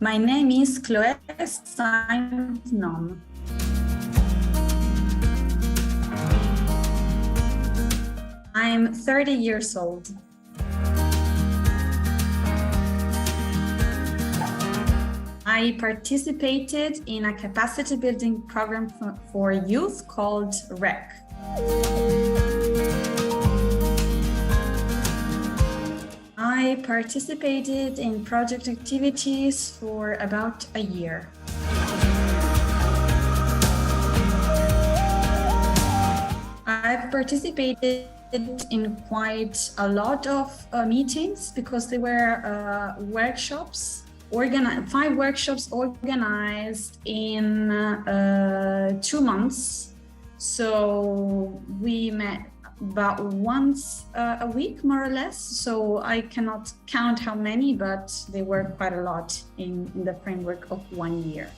My name is Cloe Nom. I'm 30 years old. I participated in a capacity building program for youth called REC. I participated in project activities for about a year. I've participated in quite a lot of meetings because there were workshops, 5 workshops organized in 2 months. So we met about once a week, more or less. So I cannot count how many, but they were quite a lot in the framework of 1 year.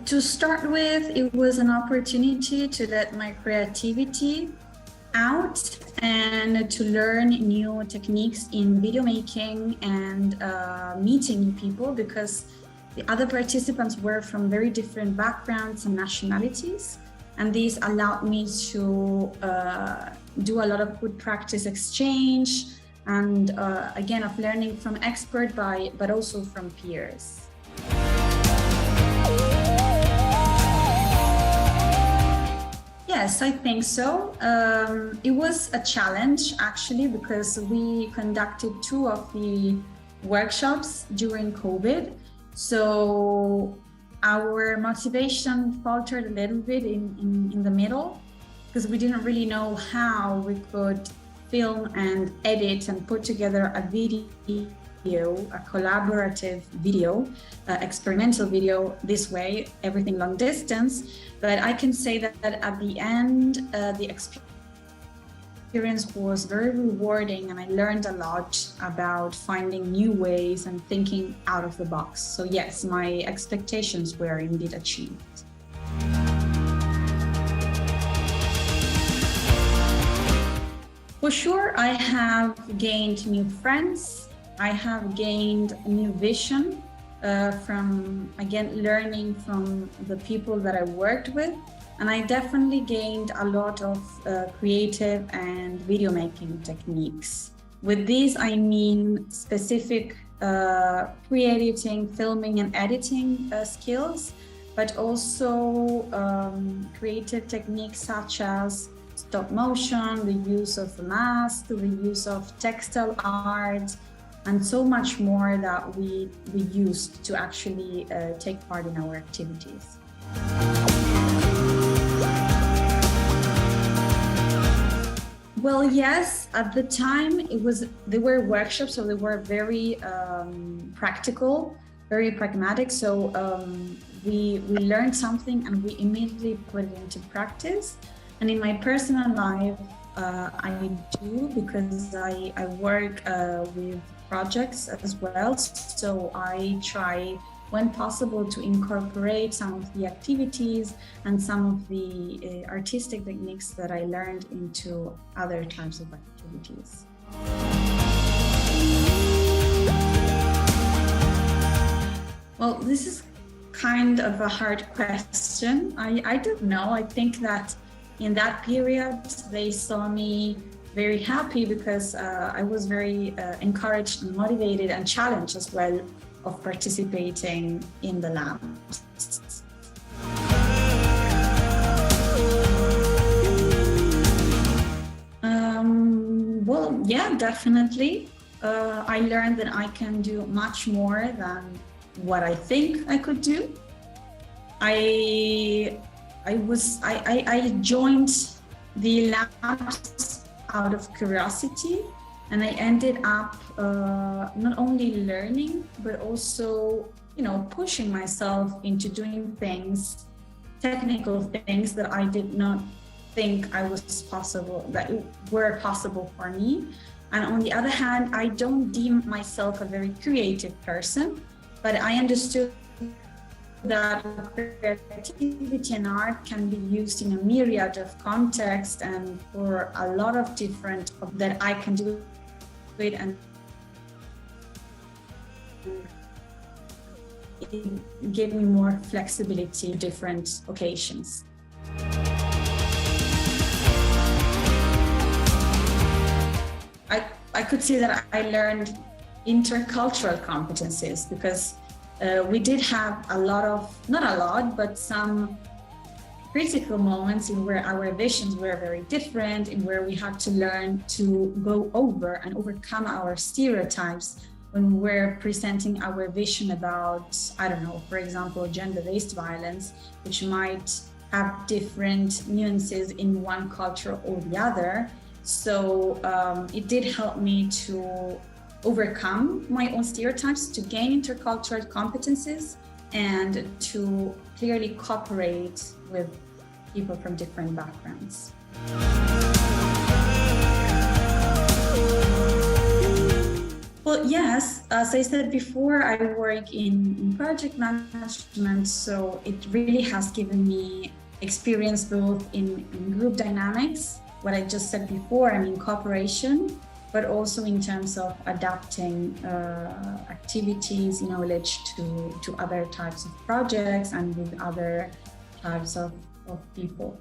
To start with, it was an opportunity to let my creativity out and to learn new techniques in video making and meeting new people, because the other participants were from very different backgrounds and nationalities. And this allowed me to do a lot of good practice exchange and again, of learning from experts, but also from peers. Yes, I think so. It was a challenge actually, because we conducted 2 of the workshops during COVID. So our motivation faltered a little bit in the middle, because we didn't really know how we could film and edit and put together a video, a collaborative video, experimental video this way, everything long distance. But I can say that at the end, the experience was very rewarding, and I learned a lot about finding new ways and thinking out of the box. So yes, my expectations were indeed achieved. For sure, I have gained new friends. I have gained a new vision from, again, learning from the people that I worked with. And I definitely gained a lot of creative and video making techniques. With these, I mean specific creating, filming and editing skills, but also creative techniques such as stop motion, the use of mask, the use of textile art, and so much more that we used to actually take part in our activities. Well, yes, at the time they were workshops, so they were very practical, very pragmatic. So we learned something and we immediately put it into practice. And in my personal life, I do, because I work with projects as well. So I try, when possible, to incorporate some of the activities and some of the artistic techniques that I learned into other types of activities. Well, this is kind of a hard question. I don't know. I think that in that period, they saw me very happy because I was very encouraged and motivated and challenged as well of participating in the lab. Well, yeah, definitely. I learned that I can do much more than what I think I could do. I joined the labs out of curiosity, and I ended up not only learning, but also, pushing myself into doing things, technical things that I did not think that were possible for me. And on the other hand, I don't deem myself a very creative person, but I understood that creativity and art can be used in a myriad of contexts and for a lot of different that I can do it, and it gave me more flexibility in different occasions. I could say that I learned intercultural competencies because we did have a lot of, not a lot, but some critical moments in where our visions were very different, in where we had to learn to go over and overcome our stereotypes when we're presenting our vision about, I don't know, for example, gender-based violence, which might have different nuances in one culture or the other. So it did help me to overcome my own stereotypes, to gain intercultural competencies, and to clearly cooperate with people from different backgrounds. Well, yes, as I said before, I work in project management, so it really has given me experience both in group dynamics, what I just said before, I mean cooperation, but also in terms of adapting activities, knowledge to other types of projects and with other types of people.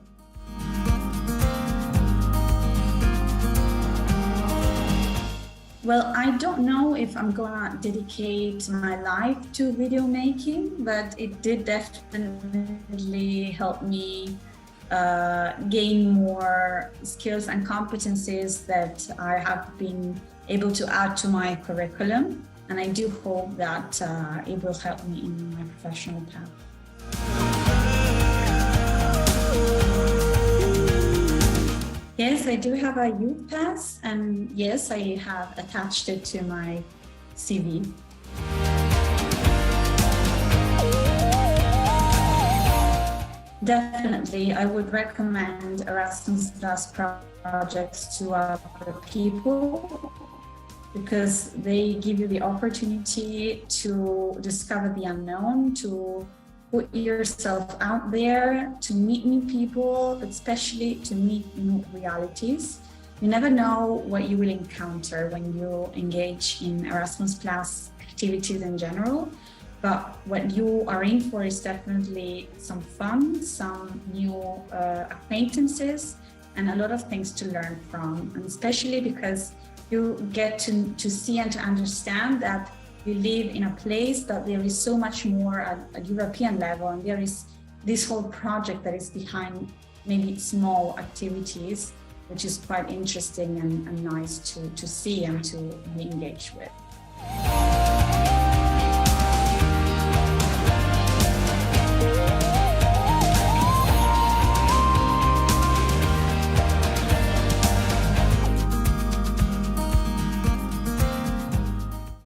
Well, I don't know if I'm gonna dedicate my life to video making, but it did definitely help me gain more skills and competencies that I have been able to add to my curriculum. And I do hope that it will help me in my professional path. Yes, I do have a youth pass, and yes, I have attached it to my CV. Definitely, I would recommend Erasmus Plus projects to other people because they give you the opportunity to discover the unknown, to put yourself out there, to meet new people, especially to meet new realities. You never know what you will encounter when you engage in Erasmus Plus activities in general. But what you are in for is definitely some fun, some new acquaintances, and a lot of things to learn from. And especially because you get to see and to understand that you live in a place that there is so much more at European level, and there is this whole project that is behind maybe small activities, which is quite interesting and nice to see and to be engaged with.